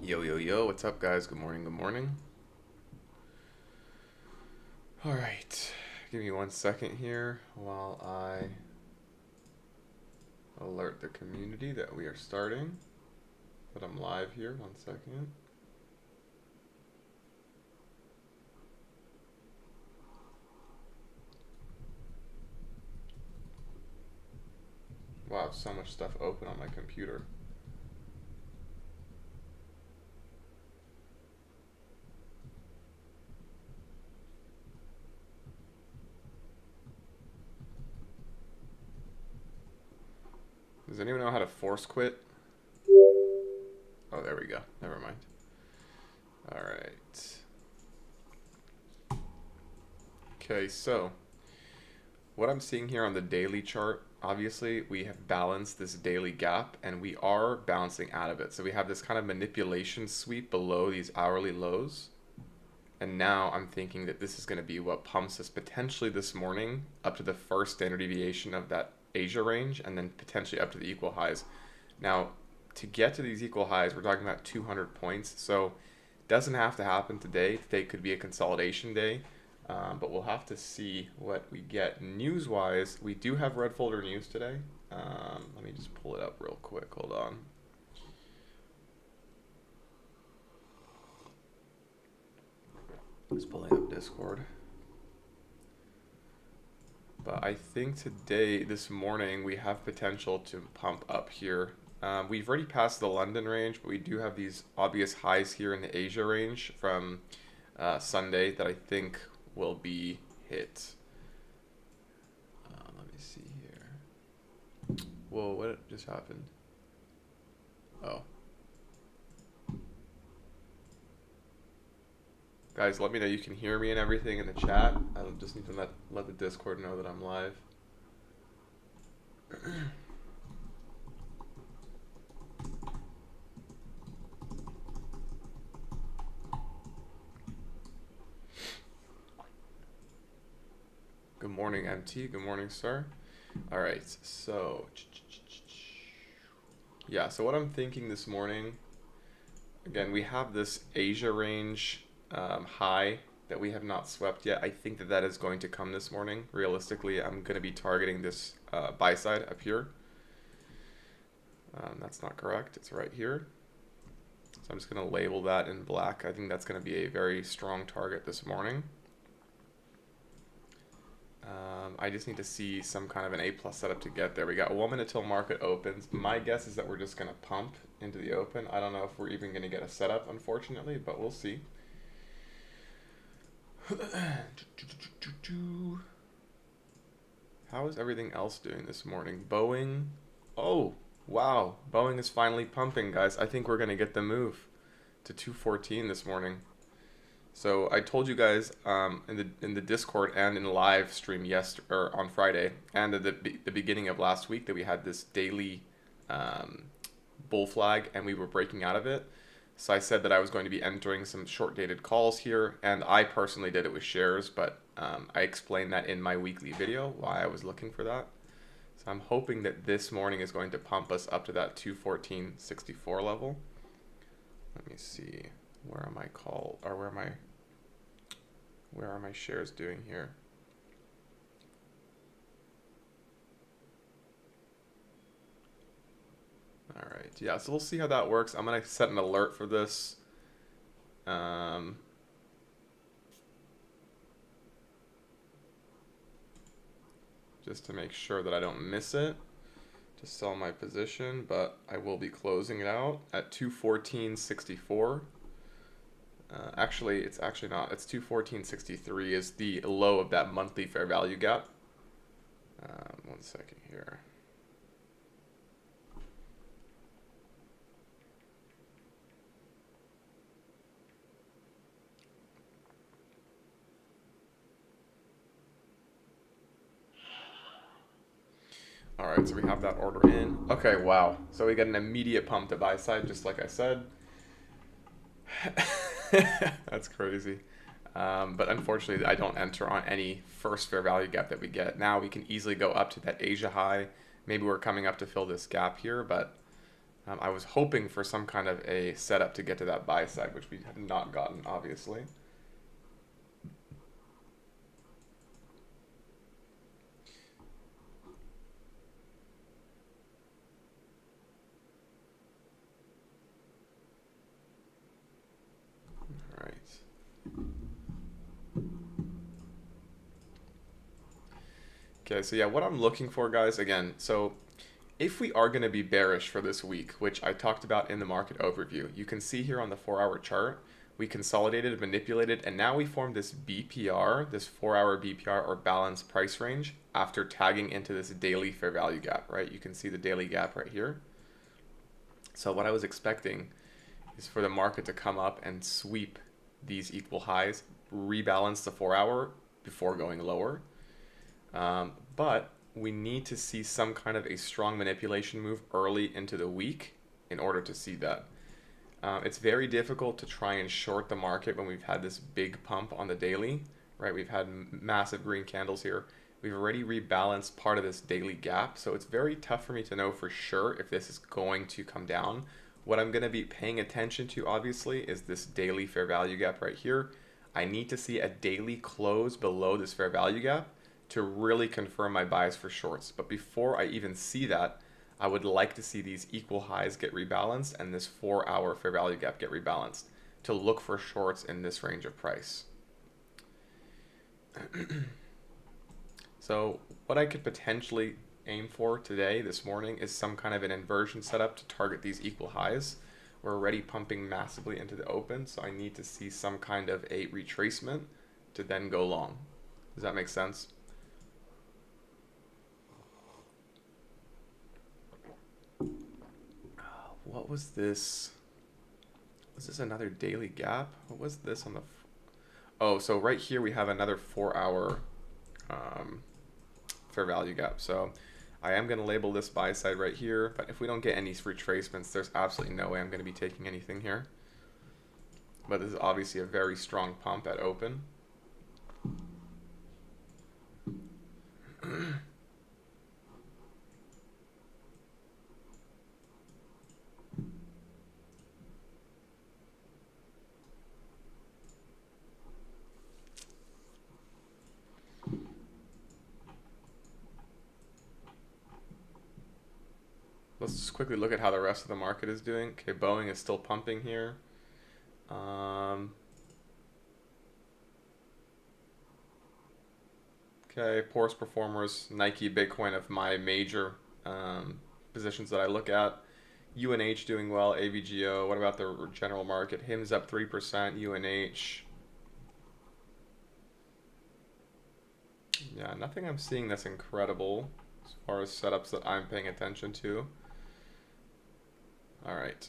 Yo, yo, yo, what's up, guys? Good morning, good morning. All right, give me 1 second here while I alert the community that we are starting, that I'm live here. 1 second. Wow, so much stuff open on my computer. Does anyone know how to force quit? Oh, there we go. Never mind. All right. Okay, so what I'm seeing here on the daily chart, obviously we have balanced this daily gap and we are bouncing out of it. So we have this kind of manipulation sweep below these hourly lows. And now I'm thinking that this is going to be what pumps us potentially this morning up to the first standard deviation of that Asia range and then potentially up to the equal highs. Now, to get to these equal highs, we're talking about 200 points. So it doesn't have to happen today. Today could be a consolidation day. But we'll have to see what we get. News-wise, we do have red folder news today. Let me just pull it up real quick. Hold on. Just pulling up Discord. But I think today, this morning, we have potential to pump up here. We've already passed the London range, but we do have these obvious highs here in the Asia range from Sunday that I think will be hit. Let me see here. Whoa, what just happened? Oh. Guys, let me know you can hear me and everything in the chat. I just need to let the Discord know that I'm live. Good morning, MT. Good morning, sir. All right, so yeah, so what I'm thinking this morning, again, we have this Asia range high that we have not swept yet. I think that is going to come this morning. Realistically, I'm going to be targeting this buy side up here. That's not correct. It's right here. So I'm just going to label that in black. I think that's going to be a very strong target this morning. I just need to see some kind of an A+ setup to get there. We got 1 minute till market opens. My guess is that we're just going to pump into the open. I don't know if we're even going to get a setup, unfortunately, but we'll see. How is everything else doing this morning? Boeing. Oh, wow. Boeing is finally pumping, guys. I think we're going to get the move to 214 this morning. So I told you guys in the Discord and in the live stream on Friday and at the beginning of last week that we had this daily bull flag and we were breaking out of it. So I said that I was going to be entering some short-dated calls here, and I personally did it with shares, but I explained that in my weekly video, why I was looking for that. So I'm hoping that this morning is going to pump us up to that 214.64 level. Let me see. Where are my shares doing here? All right, yeah, so we'll see how that works. I'm gonna set an alert for this. Just to make sure that I don't miss it to sell my position, but I will be closing it out at 214.64. Actually, it's actually not. It's 214.63 is the low of that monthly fair value gap. 1 second here. All right, so we have that order in. Okay, wow. So we get an immediate pump to buy side, just like I said. That's crazy. But unfortunately, I don't enter on any first fair value gap that we get. Now we can easily go up to that Asia high. Maybe we're coming up to fill this gap here, but I was hoping for some kind of a setup to get to that buy side, which we have not gotten, obviously. All right. Okay, so yeah, what I'm looking for, guys, again, so if we are going to be bearish for this week, which I talked about in the market overview, you can see here on the 4-hour chart, we consolidated, manipulated, and now we formed this BPR, this 4-hour BPR or balanced price range after tagging into this daily fair value gap, right? You can see the daily gap right here. So what I was expecting is for the market to come up and sweep these equal highs, rebalance the 4-hour before going lower. But we need to see some kind of a strong manipulation move early into the week in order to see that. It's very difficult to try and short the market when we've had this big pump on the daily, right? We've had massive green candles here. We've already rebalanced part of this daily gap, so it's very tough for me to know for sure if this is going to come down. What I'm going to be paying attention to, obviously, is this daily fair value gap right here. I need to see a daily close below this fair value gap to really confirm my bias for shorts. But before I even see that, I would like to see these equal highs get rebalanced and this 4-hour fair value gap get rebalanced to look for shorts in this range of price. So what I could potentially aim for today, this morning, is some kind of an inversion setup to target these equal highs. We're already pumping massively into the open, so I need to see some kind of a retracement to then go long. Does that make sense? What was this? Was this another daily gap? What was this on the... Oh, so right here we have another 4-hour fair value gap. So I am going to label this buy side right here, but if we don't get any retracements, there's absolutely no way I'm going to be taking anything here. But this is obviously a very strong pump at open. Let's just quickly look at how the rest of the market is doing. Okay, Boeing is still pumping here. Okay, poorest performers, Nike, Bitcoin of my major positions that I look at. UNH doing well, AVGO. What about the general market? HIM's up 3%, UNH. Yeah, nothing I'm seeing that's incredible as far as setups that I'm paying attention to. All right.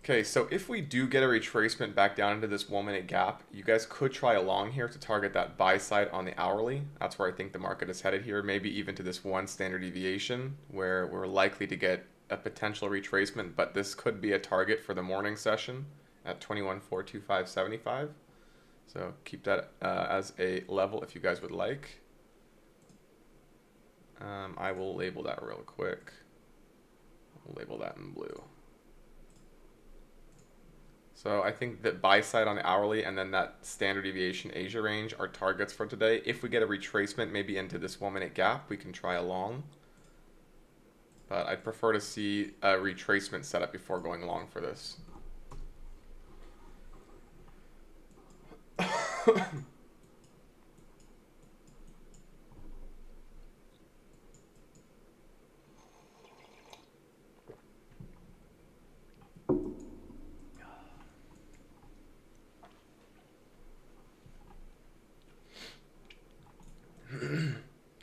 Okay, so if we do get a retracement back down into this 1-minute gap, you guys could try a long here to target that buy side on the hourly. That's where I think the market is headed here, maybe even to this 1 standard deviation where we're likely to get a potential retracement, but this could be a target for the morning session at 21,425.75. So keep that as a level if you guys would like. I will label that real quick. I'll label that in blue. So I think that buy side on the hourly and then that standard deviation Asia range are targets for today. If we get a retracement maybe into this 1-minute gap, we can try a long. But I'd prefer to see a retracement setup before going long for this.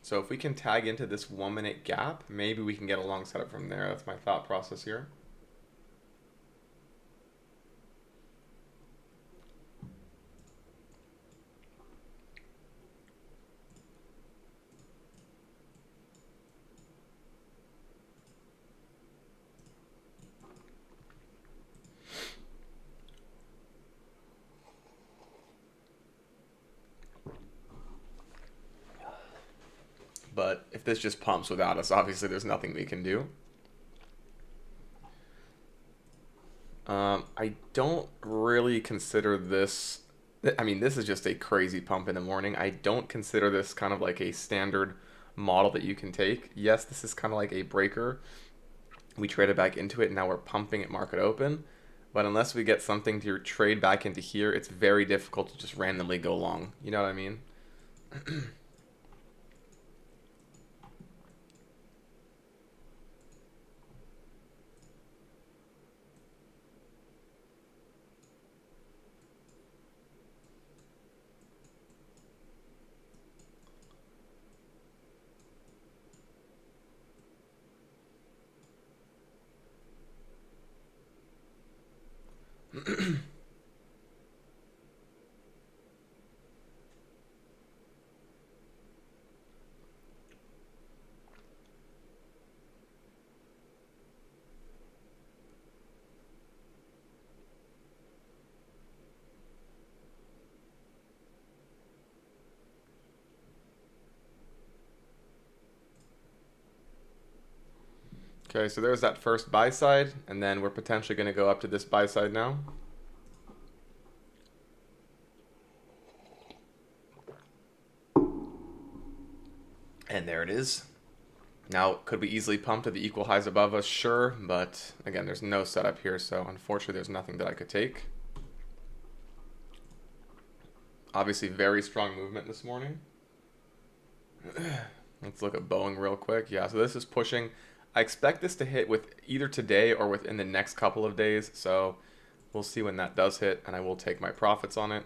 So if we can tag into this 1-minute gap, maybe we can get a long setup from there. That's my thought process here. But if this just pumps without us, obviously there's nothing we can do. I don't really consider this. I mean, this is just a crazy pump in the morning. I don't consider this kind of like a standard model that you can take. Yes, this is kind of like a breaker. We traded back into it, and now we're pumping at market open. But unless we get something to trade back into here, it's very difficult to just randomly go long. You know what I mean? Okay, so there's that first buy side, and then we're potentially going to go up to this buy side now. And there it is. Now, could we easily pump to the equal highs above us? Sure, but again, there's no setup here, so unfortunately there's nothing that I could take. Obviously, very strong movement this morning. Let's look at Boeing real quick. Yeah, so this is pushing. I expect this to hit with either today or within the next couple of days, so we'll see when that does hit, and I will take my profits on it.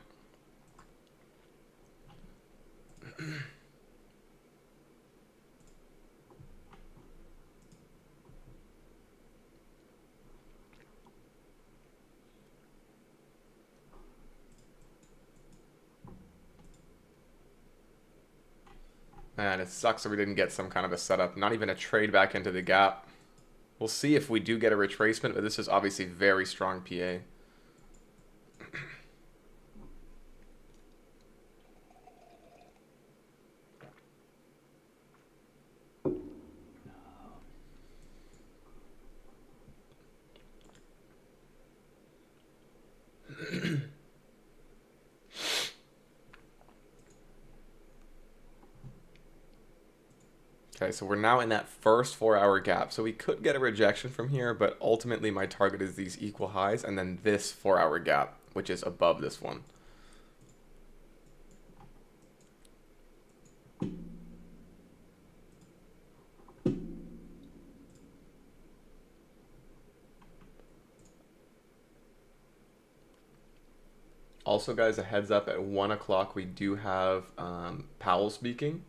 Man, it sucks that we didn't get some kind of a setup, not even a trade back into the gap. We'll see if we do get a retracement, but this is obviously very strong PA. Okay, so we're now in that first 4 hour gap. So we could get a rejection from here, but ultimately my target is these equal highs and then this 4 hour gap, which is above this one. Also, guys, a heads up, at 1 o'clock we do have Powell speaking.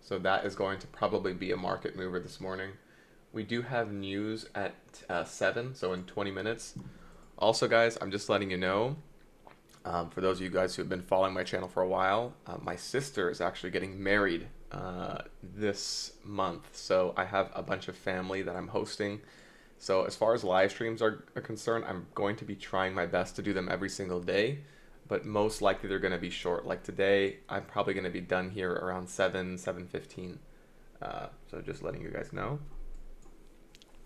So that is going to probably be a market mover this morning. We do have news at 7, so in 20 minutes. Also, guys, I'm just letting you know, for those of you guys who have been following my channel for a while, my sister is actually getting married this month. So I have a bunch of family that I'm hosting. So as far as live streams are concerned, I'm going to be trying my best to do them every single day, but most likely they're going to be short. Like today, I'm probably going to be done here around 7:15. So just letting you guys know.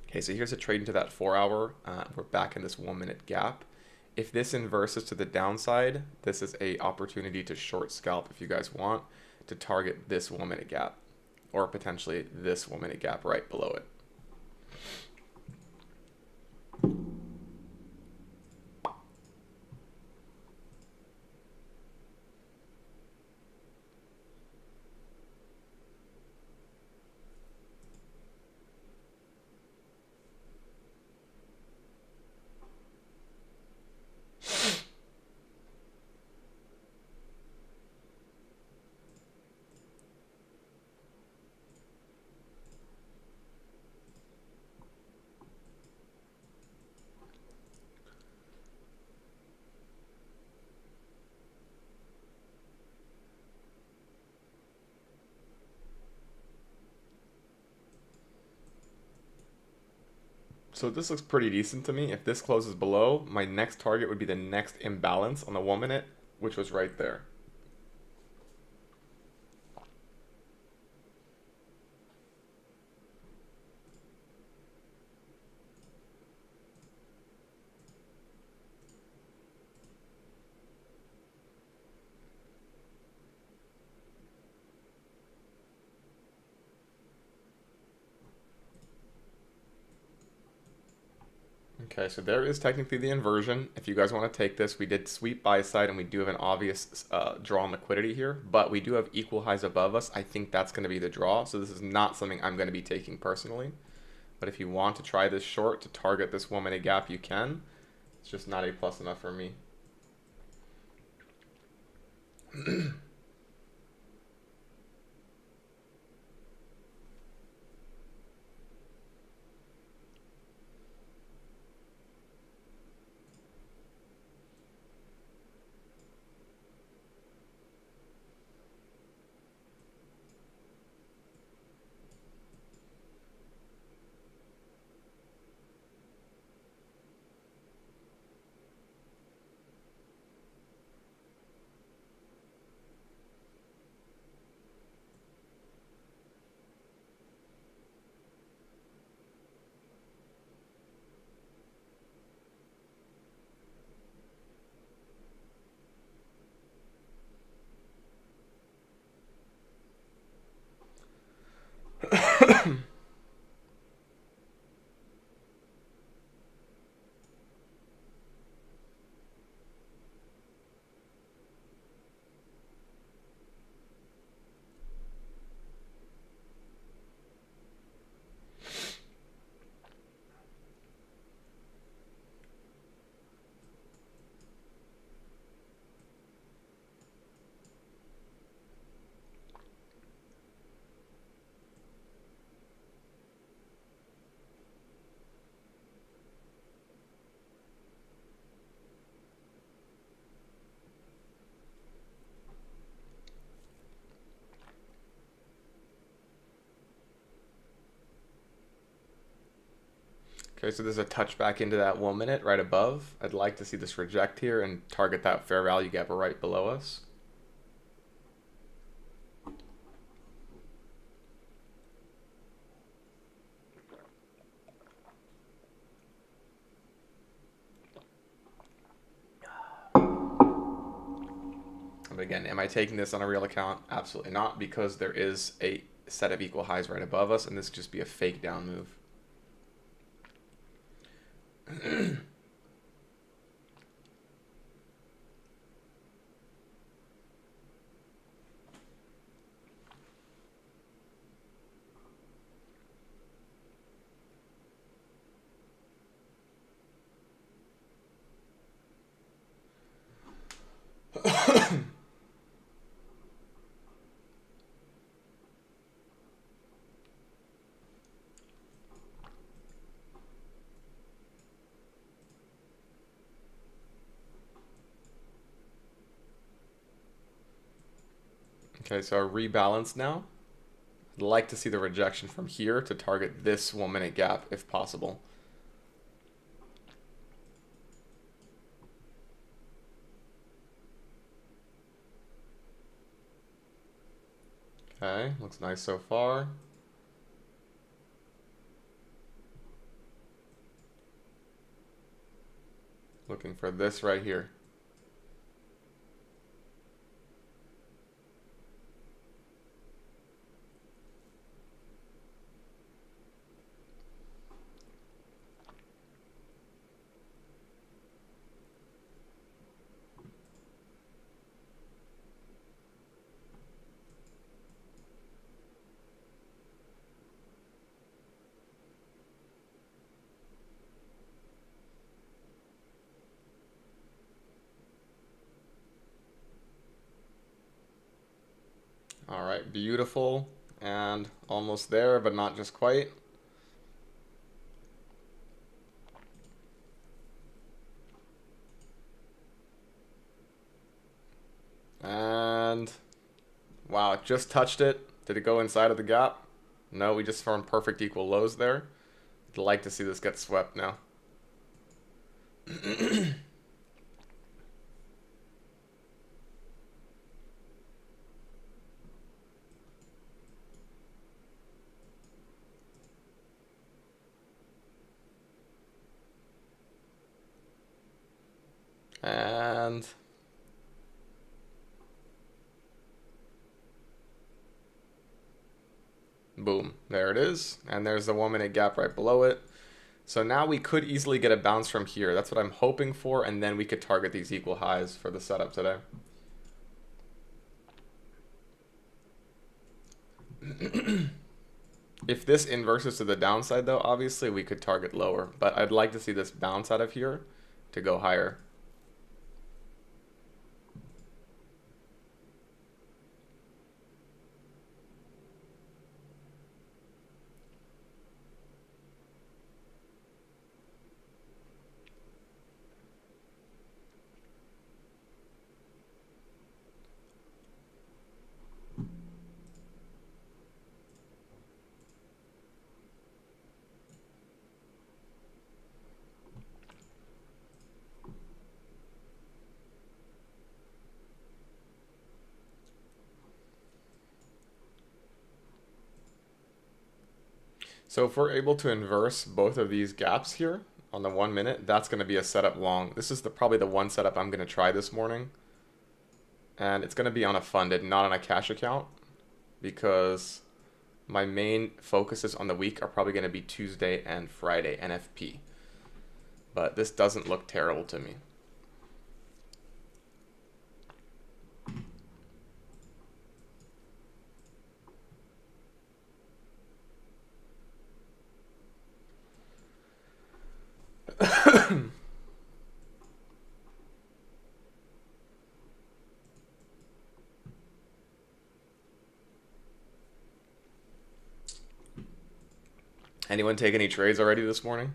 Okay, so here's a trade into that 4 hour. We're back in this 1 minute gap. If this inverses to the downside, this is a opportunity to short scalp if you guys want to target this 1 minute gap, or potentially this 1 minute gap right below it. So this looks pretty decent to me. If this closes below, my next target would be the next imbalance on the 1 minute, which was right there. Okay, so there is technically the inversion. If you guys want to take this, we did sweep buy side and we do have an obvious draw on liquidity here, but we do have equal highs above us. I think that's going to be the draw, so this is not something I'm going to be taking personally. But if you want to try this short to target this 1 minute gap, you can. It's just not a plus enough for me. Okay, so there's a touchback into that 1 minute right above. I'd like to see this reject here and target that fair value gap right below us. But again, am I taking this on a real account? Absolutely not, because there is a set of equal highs right above us, and this could just be a fake down move. Okay, so a rebalance now. I'd like to see the rejection from here to target this 1 minute gap if possible. Okay, looks nice so far. Looking for this right here. All right, beautiful, and almost there, but not just quite. And wow, it just touched it. Did it go inside of the gap? No, we just formed perfect equal lows there. I'd like to see this get swept now. And boom, there it is. And there's the 1 minute gap right below it. So now we could easily get a bounce from here. That's what I'm hoping for, and then we could target these equal highs for the setup today. If this inverses to the downside, though, obviously we could target lower. But I'd like to see this bounce out of here to go higher. So if we're able to inverse both of these gaps here on the 1 minute, that's going to be a setup long. This is probably the one setup I'm going to try this morning. And it's going to be on a funded, not on a cash account, because my main focuses on the week are probably going to be Tuesday and Friday, NFP. But this doesn't look terrible to me. Anyone take any trades already this morning?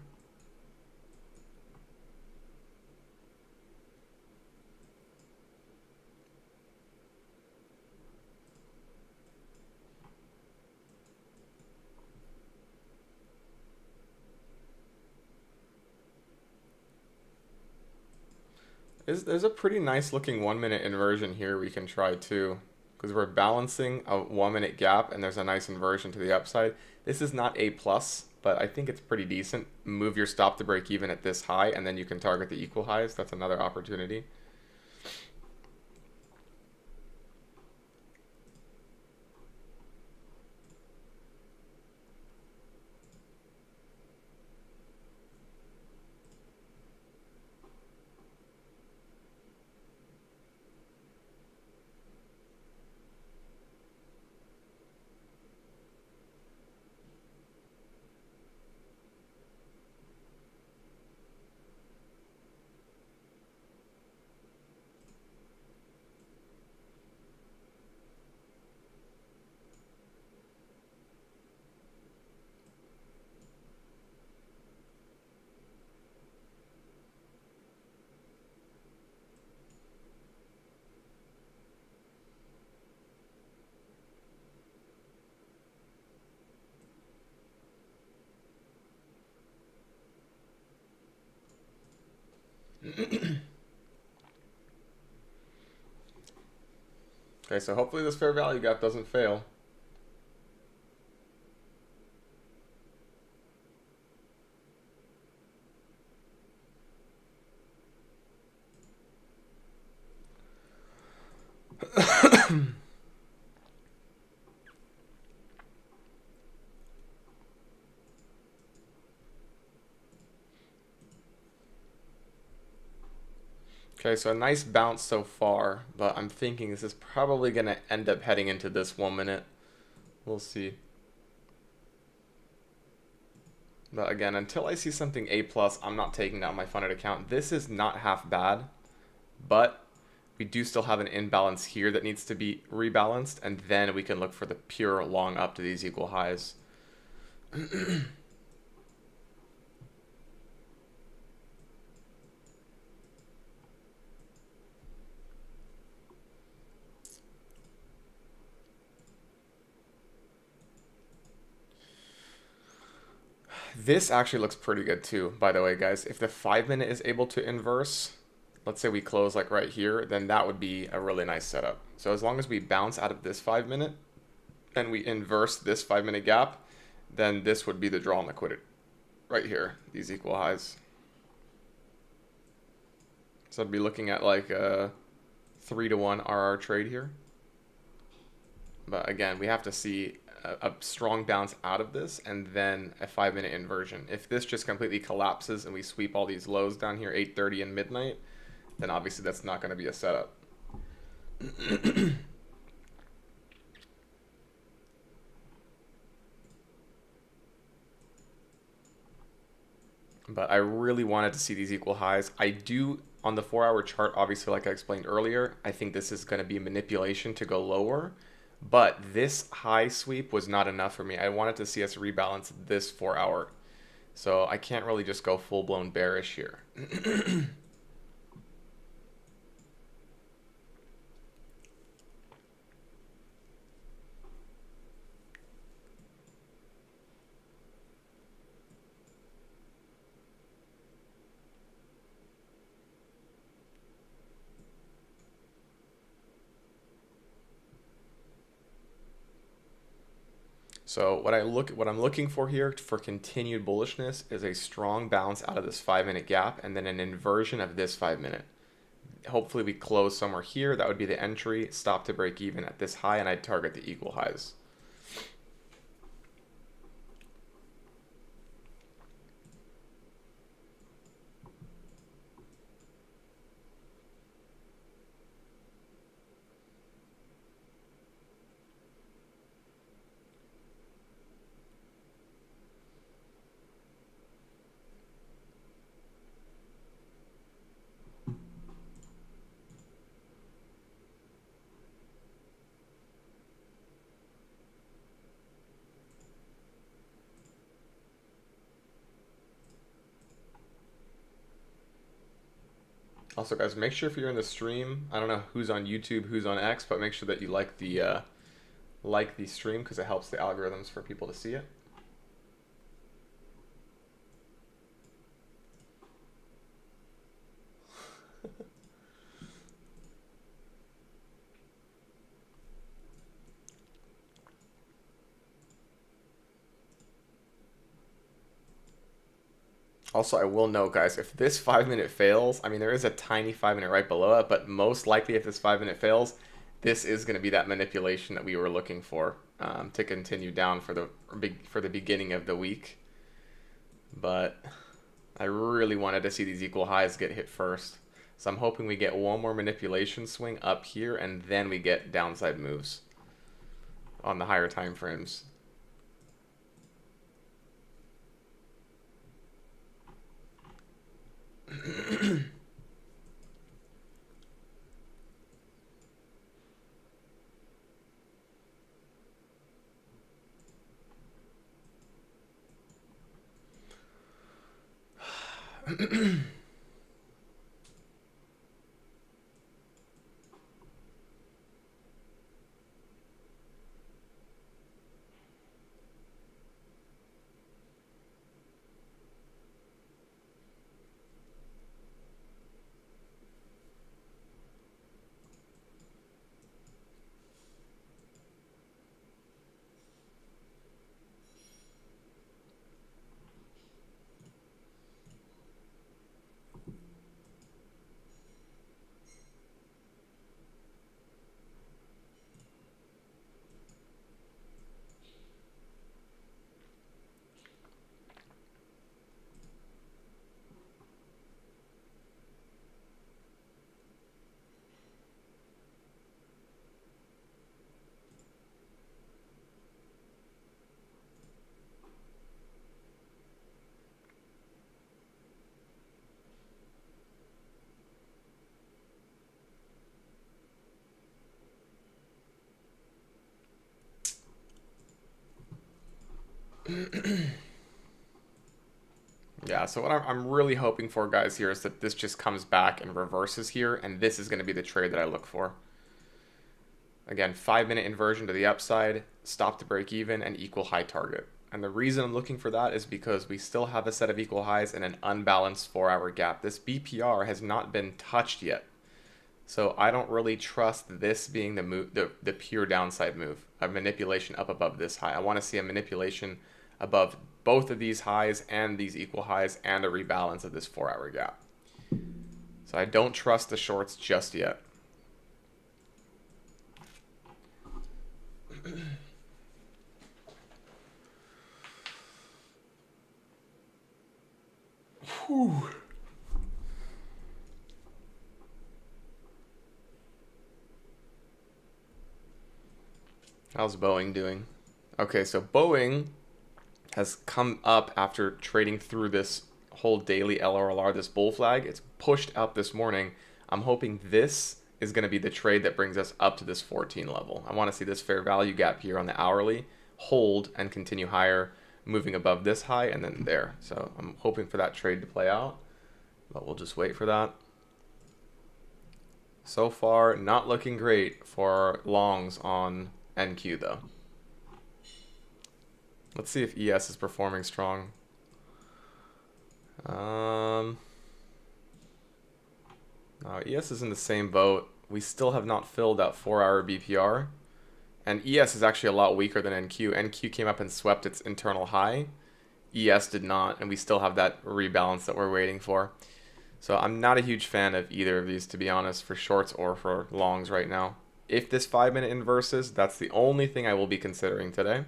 There's a pretty nice looking 1 minute inversion here we can try too, because we're balancing a 1 minute gap and there's a nice inversion to the upside. This is not A plus, but I think it's pretty decent. Move your stop to break even at this high and then you can target the equal highs. That's another opportunity. Okay, so hopefully this fair value gap doesn't fail. Okay, so a nice bounce so far, but I'm thinking this is probably going to end up heading into this 1 minute. We'll see. But again, until I see something A plus, I'm not taking down my funded account. This is not half bad, but we do still have an imbalance here that needs to be rebalanced, and then we can look for the pure long up to these equal highs. This actually looks pretty good too, by the way, guys. If the 5 minute is able to inverse, let's say we close like right here, then that would be a really nice setup. So as long as we bounce out of this 5 minute and we inverse this 5 minute gap, then this would be the draw on liquidity right here, these equal highs. So I'd be looking at like a 3-to-1 RR trade here. But again, we have to see a strong bounce out of this and then a 5-minute inversion. If this just completely collapses and we sweep all these lows down here, 8:30 and midnight, then obviously that's not going to be a setup. But I really wanted to see these equal highs. I do, on the 4-hour chart, obviously, like I explained earlier, I think this is going to be manipulation to go lower. But this high sweep was not enough for me. I wanted to see us rebalance this 4-hour. So I can't really just go full-blown bearish here. So what I'm looking for here for continued bullishness is a strong bounce out of this 5-minute gap and then an inversion of this 5-minute. Hopefully we close somewhere here. That would be the entry, stop to break even at this high, and I'd target the equal highs. Also, guys, make sure if you're in the stream, I don't know who's on YouTube, who's on X, but make sure that you like the stream because it helps the algorithms for people to see it. Also, I will note, guys, if this 5-minute fails, I mean, there is a tiny 5-minute right below it, but most likely if this 5-minute fails, this is going to be that manipulation that we were looking for to continue down for the beginning of the week. But I really wanted to see these equal highs get hit first. So I'm hoping we get one more manipulation swing up here, and then we get downside moves on the higher time frames. Yeah, so what I'm really hoping for, guys, here is that this just comes back and reverses here, and this is going to be the trade that I look for. Again, 5-minute inversion to the upside, stop to break even, and equal high target. And the reason I'm looking for that is because we still have a set of equal highs and an unbalanced 4-hour gap. This BPR has not been touched yet. So I don't really trust this being the move, the pure downside move, a manipulation up above this high. I want to see a manipulation above both of these highs and these equal highs and a rebalance of this 4-hour gap. So I don't trust the shorts just yet. Whew. How's Boeing doing? Okay, so Boeing has come up after trading through this whole daily LRLR, this bull flag. It's pushed up this morning. I'm hoping this is going to be the trade that brings us up to this 14 level. I want to see this fair value gap here on the hourly hold and continue higher, moving above this high and then there. So I'm hoping for that trade to play out, but we'll just wait for that. So far, not looking great for longs on NQ though. Let's see if ES is performing strong. No, ES is in the same boat. We still have not filled that 4-hour BPR. And ES is actually a lot weaker than NQ. NQ came up and swept its internal high. ES did not, and we still have that rebalance that we're waiting for. So I'm not a huge fan of either of these, to be honest, for shorts or for longs right now. If this 5-minute inverses, that's the only thing I will be considering today.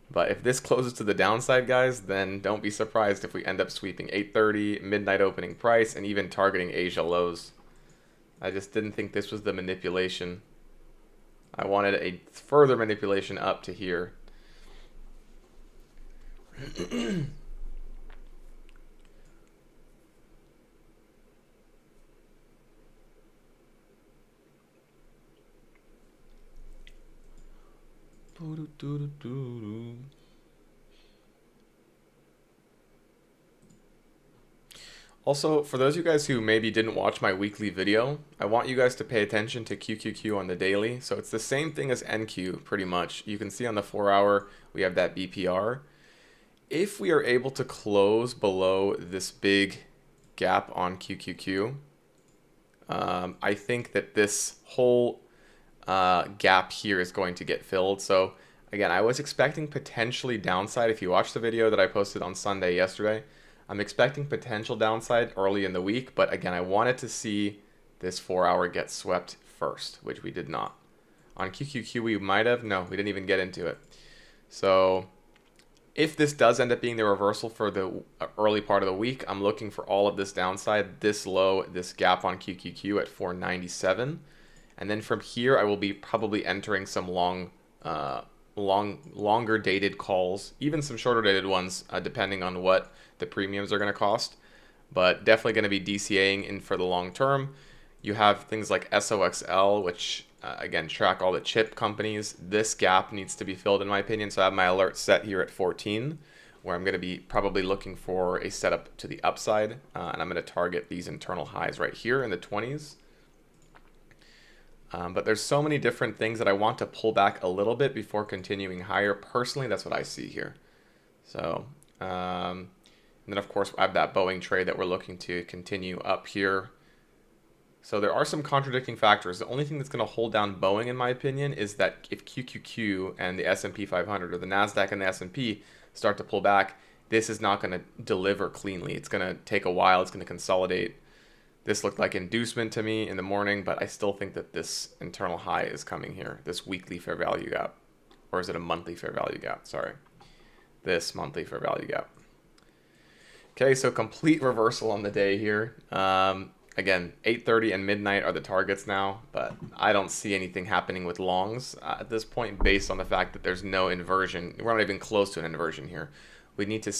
But if this closes to the downside, guys, then don't be surprised if we end up sweeping 830, midnight opening price, and even targeting Asia lows. I just didn't think this was the manipulation. I wanted a further manipulation up to here. Also, for those of you guys who maybe didn't watch my weekly video, I want you guys to pay attention to QQQ on the daily. So it's the same thing as NQ, pretty much. You can see on the 4-hour, we have that BPR. If we are able to close below this big gap on QQQ, I think that this whole gap here is going to get filled. So again, I was expecting potentially downside. If you watched the video that I posted on Sunday yesterday, I'm expecting potential downside early in the week, but again, I wanted to see this 4-hour get swept first, which we did not. On QQQ, we might have. No, we didn't even get into it. So if this does end up being the reversal for the early part of the week, I'm looking for all of this downside, this low, this gap on QQQ at 497. And then from here, I will be probably entering some longer dated calls, even some shorter dated ones, depending on what the premiums are going to cost. But definitely going to be DCAing in for the long term. You have things like SOXL, which again track all the chip companies. This gap needs to be filled, in my opinion. So I have my alert set here at 14, where I'm going to be probably looking for a setup to the upside, and I'm going to target these internal highs right here in the 20s. But there's so many different things that I want to pull back a little bit before continuing higher. Personally, that's what I see here. So, and then of course I have that Boeing trade that we're looking to continue up here. So there are some contradicting factors. The only thing that's going to hold down Boeing, in my opinion, is that if QQQ and the S&P 500 or the NASDAQ and the S&P start to pull back, this is not going to deliver cleanly. It's going to take a while. It's going to consolidate. This looked like inducement to me in the morning, but I still think that this internal high is coming here, this weekly fair value gap. Or is it a monthly fair value gap? Sorry. This monthly fair value gap. Okay, so complete reversal on the day here. Again, 8:30 and midnight are the targets now, but I don't see anything happening with longs at this point based on the fact that there's no inversion. We're not even close to an inversion here.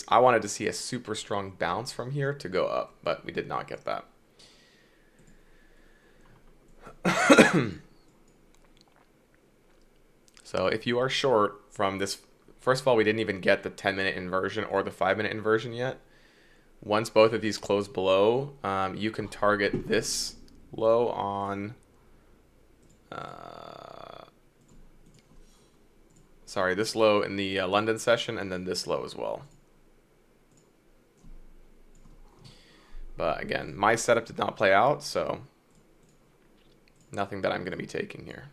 I wanted to see a super strong bounce from here to go up, but we did not get that. So if you are short from this, first of all, we didn't even get the 10-minute inversion or the 5-minute inversion yet. Once both of these close below, you can target this low on, this low in the London session, and then this low as well. But again, my setup did not play out, so nothing that I'm going to be taking here.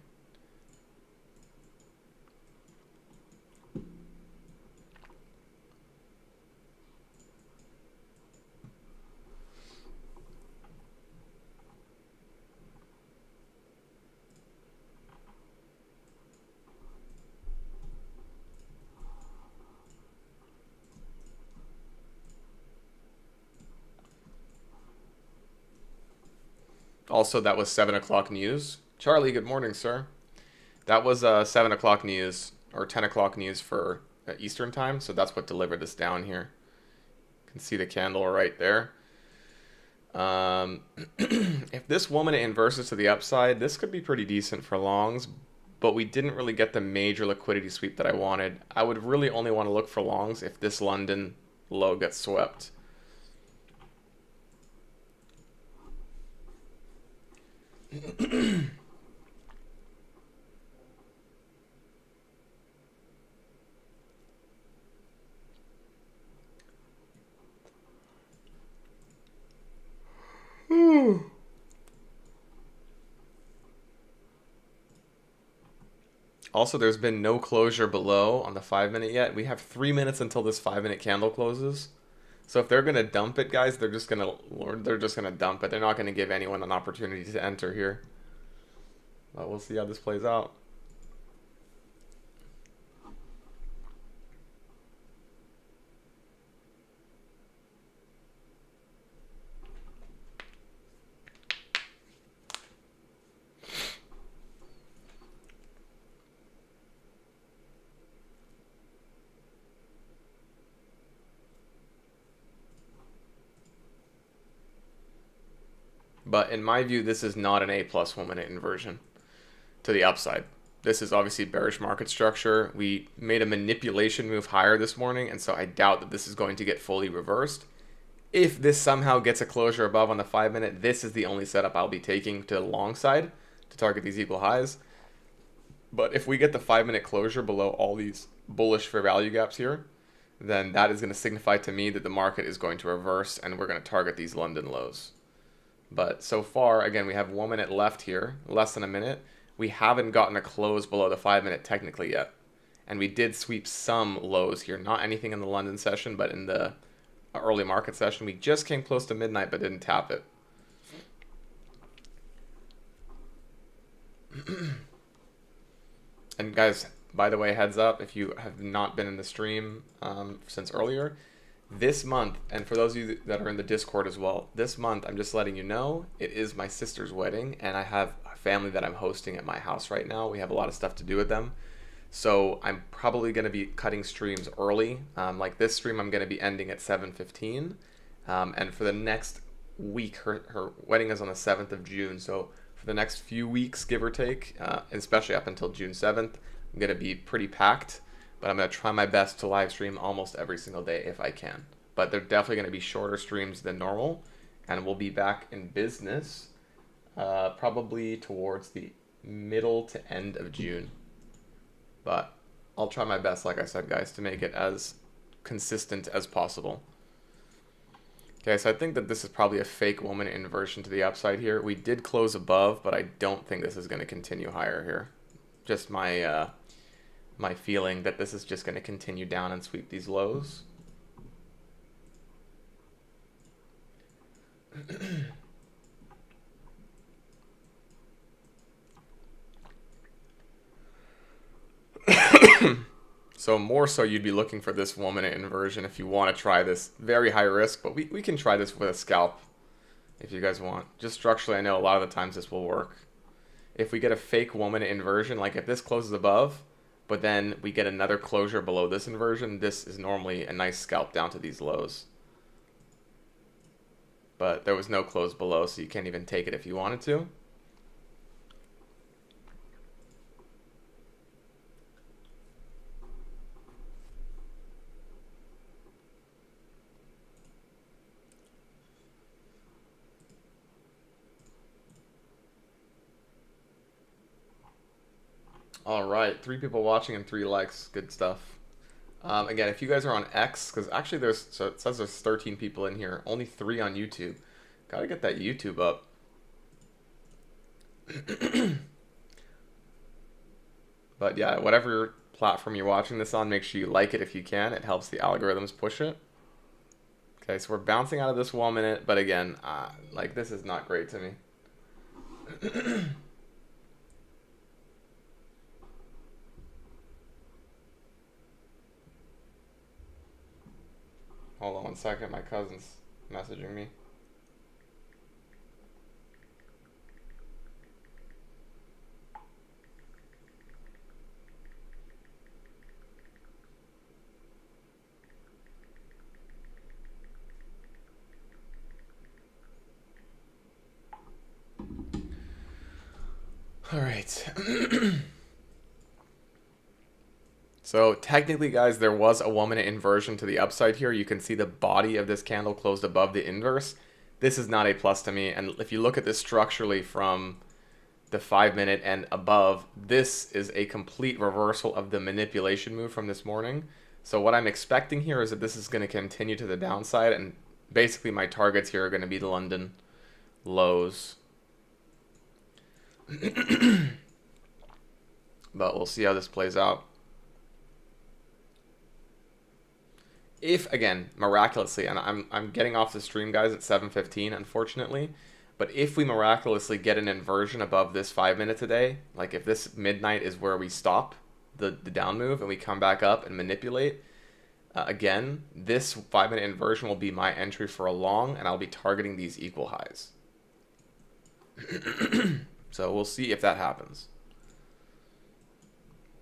Also, that was 7 o'clock news. Charlie, good morning, sir. That was 7 o'clock news, or 10 o'clock news for Eastern time, so that's what delivered this down here. You can see the candle right there. If this woman inverses to the upside, this could be pretty decent for longs, but we didn't really get the major liquidity sweep that I wanted. I would really only want to look for longs if this London low gets swept. Also, there's been no closure below on the 5 minute yet. We have 3 minutes until this 5 minute candle closes. So if they're gonna dump it, guys, they're just gonna dump it. They're not gonna give anyone an opportunity to enter here. But we'll see how this plays out. But in my view, this is not an A plus 1 minute inversion to the upside. This is obviously bearish market structure. We made a manipulation move higher this morning, and so I doubt that this is going to get fully reversed. If this somehow gets a closure above on the 5 minute, this is the only setup I'll be taking to the long side to target these equal highs. But if we get the 5 minute closure below all these bullish fair value gaps here, then that is going to signify to me that the market is going to reverse and we're going to target these London lows. But so far, again, we have 1 minute left here, less than a minute. We haven't gotten a close below the 5 minute technically yet. And we did sweep some lows here, not anything in the London session, but in the early market session. We just came close to midnight, but didn't tap it. And guys, by the way, heads up, if you have not been in the stream since earlier, this month, and for those of you that are in the Discord as well, this month, I'm just letting you know, it is my sister's wedding, and I have a family that I'm hosting at my house right now. We have a lot of stuff to do with them. So I'm probably going to be cutting streams early. Like this stream, I'm going to be ending at 7:15. And for the next week, her wedding is on the 7th of June. So for the next few weeks, give or take, especially up until June 7th, I'm going to be pretty packed. But I'm going to try my best to live stream almost every single day if I can. But they're definitely going to be shorter streams than normal. And we'll be back in business probably towards the middle to end of June. But I'll try my best, like I said, guys, to make it as consistent as possible. Okay, so I think that this is probably a fake 1 minute inversion to the upside here. We did close above, but I don't think this is going to continue higher here. Just my my feeling that this is just going to continue down and sweep these lows. So more so you'd be looking for this 1 minute inversion if you want to try this. Very high risk, but we can try this with a scalp if you guys want. Just structurally, I know a lot of the times this will work. If we get a fake 1 minute inversion, like if this closes above, but then we get another closure below this inversion, this is normally a nice scalp down to these lows. But there was no close below, so you can't even take it if you wanted to. All right, 3 people watching and 3 likes. Good stuff. Again, if you guys are on X, because actually so it says there's 13 people in here, only 3 on YouTube. Gotta get that YouTube up. But yeah, whatever platform you're watching this on, make sure you like it if you can. It helps the algorithms push it. Okay, so we're bouncing out of this 1 minute, but again, like this is not great to me. Hold on 1 second, my cousin's messaging me. All right. So technically, guys, there was a 1 minute inversion to the upside here. You can see the body of this candle closed above the inverse. This is not a plus to me. And if you look at this structurally from the 5 minute and above, this is a complete reversal of the manipulation move from this morning. So what I'm expecting here is that this is going to continue to the downside, and basically my targets here are going to be the London lows. But we'll see how this plays out. If, again, miraculously, and I'm getting off the stream, guys, at 7:15, unfortunately, but if we miraculously get an inversion above this 5 minute today, like if this midnight is where we stop the down move and we come back up and manipulate, again, this 5 minute inversion will be my entry for a long, and I'll be targeting these equal highs. So we'll see if that happens.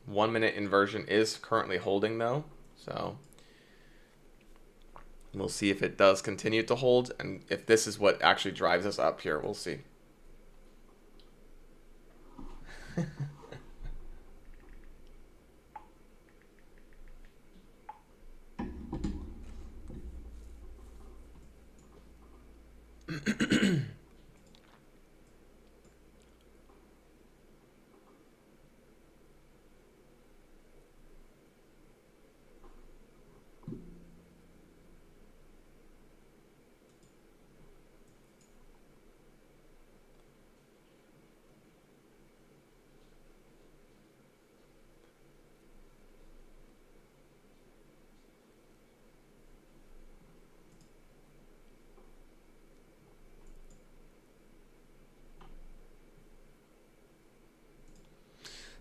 1 minute inversion is currently holding though, so we'll see if it does continue to hold, and if this is what actually drives us up here, we'll see.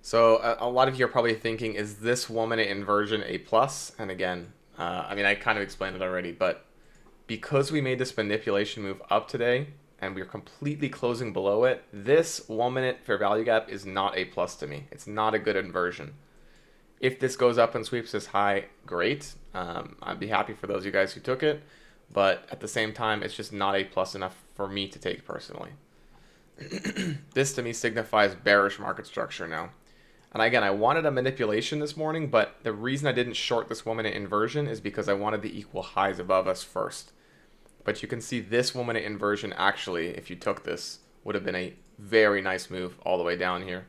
So a lot of you are probably thinking, is this 1 minute inversion a plus? And again, I mean, I kind of explained it already, but because we made this manipulation move up today and we're completely closing below it, this 1 minute fair value gap is not a plus to me. It's not a good inversion. If this goes up and sweeps this high, great. I'd be happy for those of you guys who took it, but at the same time, it's just not a plus enough for me to take personally. This to me signifies bearish market structure now. And again, I wanted a manipulation this morning, but the reason I didn't short this 1 minute inversion is because I wanted the equal highs above us first. But you can see this 1 minute inversion actually, if you took this, would have been a very nice move all the way down here.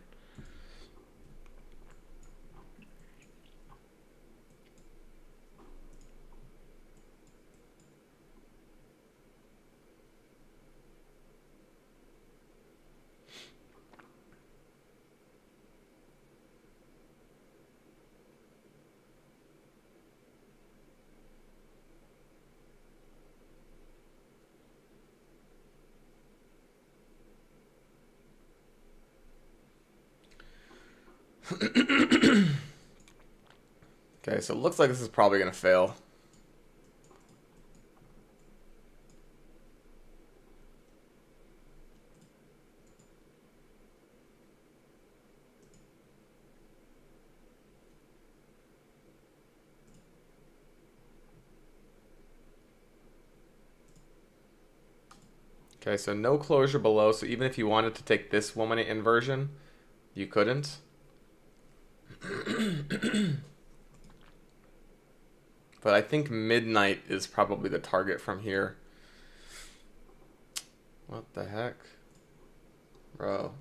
Okay, so it looks like this is probably going to fail. Okay, so no closure below, so even if you wanted to take this 1 minute inversion, you couldn't. But I think midnight is probably the target from here. What the heck? Bro.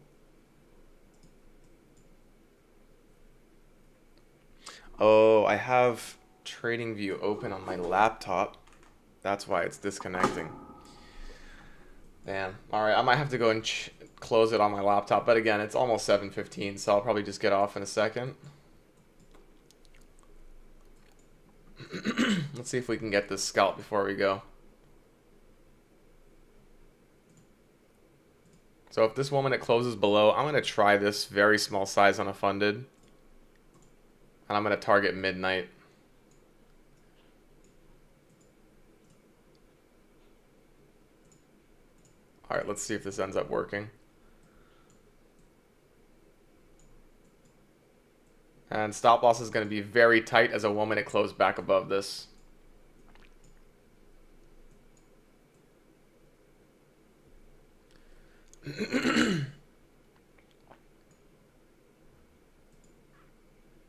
Oh, I have TradingView open on my laptop. That's why it's disconnecting. Damn. Alright, I might have to go and close it on my laptop. But again, it's almost 7:15, so I'll probably just get off in a second. Let's see if we can get this scalp before we go. So if this 1 minute closes below, I'm going to try this very small size on a funded. And I'm going to target midnight. Alright, let's see if this ends up working. And stop loss is going to be very tight as a 1 minute close back above this.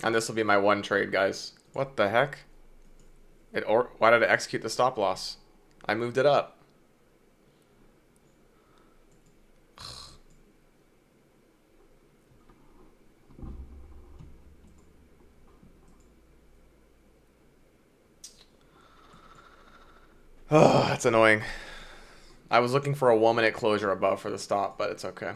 And this will be my one trade, guys. What the heck? Why did it execute the stop loss? I moved it up. Oh, that's annoying. I was looking for a 1 minute closure above for the stop, but it's okay.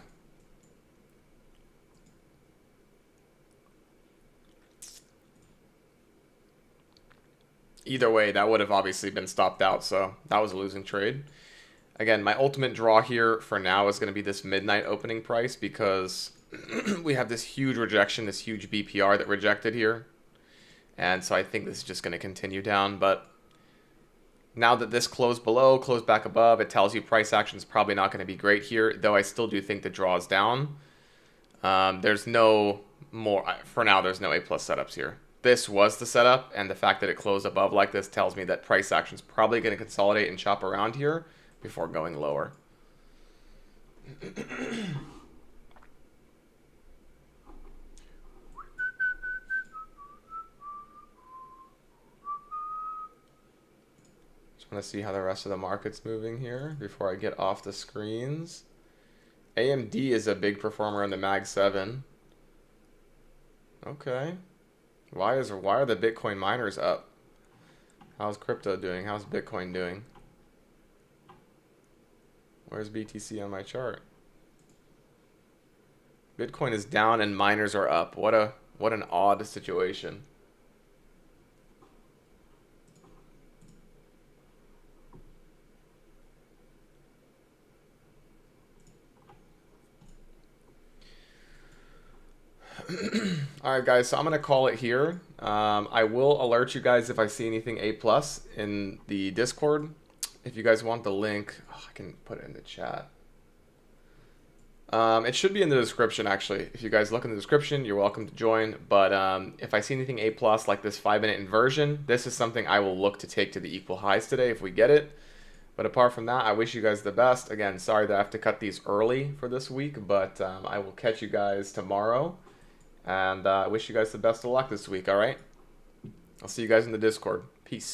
Either way, that would have obviously been stopped out, so that was a losing trade. Again, my ultimate draw here for now is going to be this midnight opening price because we have this huge rejection, this huge BPR that rejected here. And so I think this is just going to continue down, but now that this closed below, closed back above, it tells you price action is probably not going to be great here, though I still do think the draw is down. There's no more, for now, there's no A+ setups here. This was the setup, and the fact that it closed above like this tells me that price action is probably going to consolidate and chop around here before going lower. Just want to see how the rest of the market's moving here before I get off the screens. AMD is a big performer in the Mag 7. Okay. Why are the Bitcoin miners up? How's crypto doing? How's Bitcoin doing? Where's BTC on my chart? Bitcoin is down and miners are up. What an odd situation. Alright guys, so I'm going to call it here. I will alert you guys if I see anything A+ in the Discord. If you guys want the link, I can put it in the chat. It should be in the description actually. If you guys look in the description, you're welcome to join. But if I see anything A+ like this 5-minute inversion, this is something I will look to take to the equal highs today if we get it. But apart from that, I wish you guys the best. Again, sorry that I have to cut these early for this week, but I will catch you guys tomorrow. And I wish you guys the best of luck this week, all right? I'll see you guys in the Discord. Peace.